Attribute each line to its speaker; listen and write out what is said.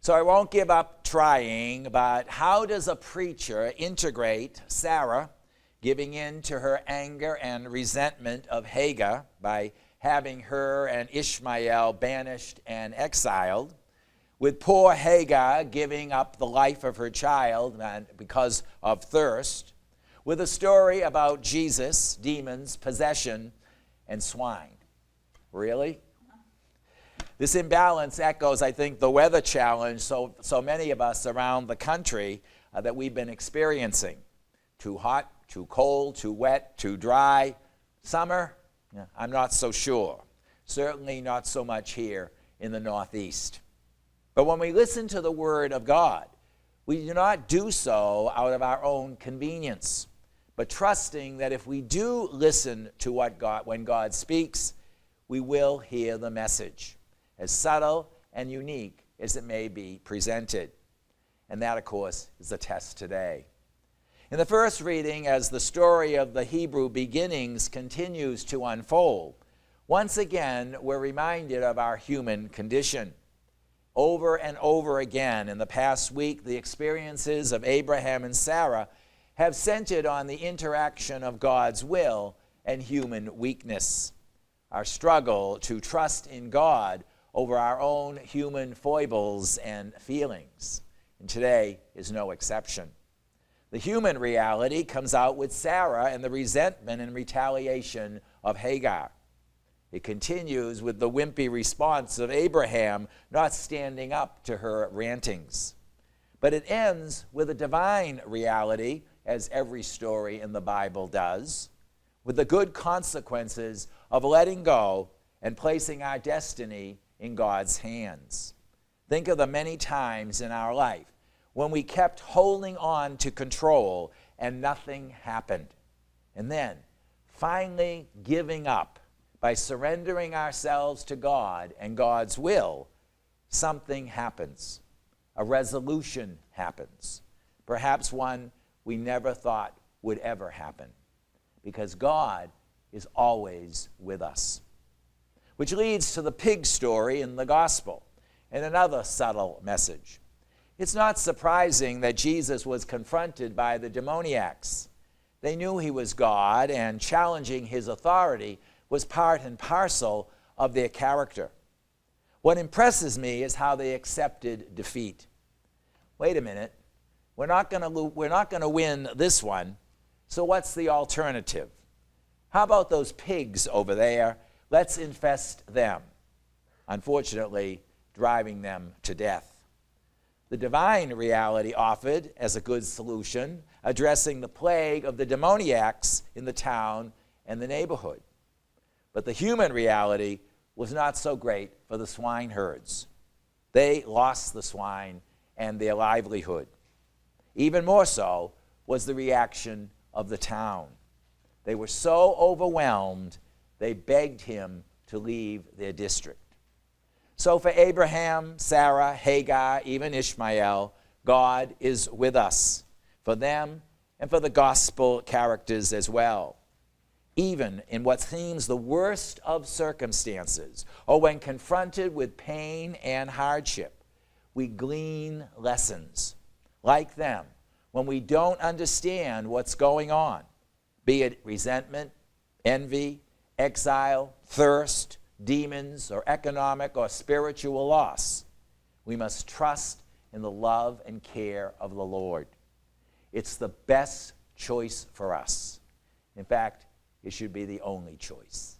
Speaker 1: So I won't give up trying, but how does a preacher integrate Sarah giving in to her anger and resentment of Hagar by having her and Ishmael banished and exiled, with poor Hagar giving up the life of her child because of thirst, with a story about Jesus, demons, possession, and swine? Really? This imbalance echoes, I think, the weather challenge so many of us around the country that we've been experiencing. Too hot, too cold, too wet, too dry. Summer? I'm not so sure. Certainly not so much here in the Northeast. But when we listen to the Word of God, we do not do so out of our own convenience, but trusting that if we do listen to when God speaks, we will hear the message, as subtle and unique as it may be presented. And that, of course, is the test today. In the first reading, as the story of the Hebrew beginnings continues to unfold, once again we're reminded of our human condition. Over and over again in the past week, the experiences of Abraham and Sarah have centered on the interaction of God's will and human weakness, our struggle to trust in God over our own human foibles and feelings. And today is no exception. The human reality comes out with Sarah and the resentment and retaliation of Hagar. It continues with the wimpy response of Abraham not standing up to her rantings. But it ends with a divine reality, as every story in the Bible does, with the good consequences of letting go and placing our destiny in God's hands. Think of the many times in our life when we kept holding on to control and nothing happened. And then, finally giving up by surrendering ourselves to God and God's will, something happens. A resolution happens. Perhaps one we never thought would ever happen. Because God is always with us. Which leads to the pig story in the gospel and another subtle message. It's not surprising that Jesus was confronted by the demoniacs. They knew he was God, and challenging his authority was part and parcel of their character. What impresses me is how they accepted defeat. Wait a minute, we're not going to win this one, so what's the alternative? How about those pigs over there? Let's infest them. Unfortunately, driving them to death. The divine reality offered as a good solution, addressing the plague of the demoniacs in the town and the neighborhood. But the human reality was not so great for the swine herds. They lost the swine and their livelihood. Even more so was the reaction of the town. They were so overwhelmed, they begged him to leave their district. So for Abraham, Sarah, Hagar, even Ishmael, God is with us, for them and for the gospel characters as well. Even in what seems the worst of circumstances, or when confronted with pain and hardship, we glean lessons. Like them, when we don't understand what's going on, be it resentment, envy, exile, thirst, demons, or economic or spiritual loss, we must trust in the love and care of the Lord. It's the best choice for us. In fact, it should be the only choice.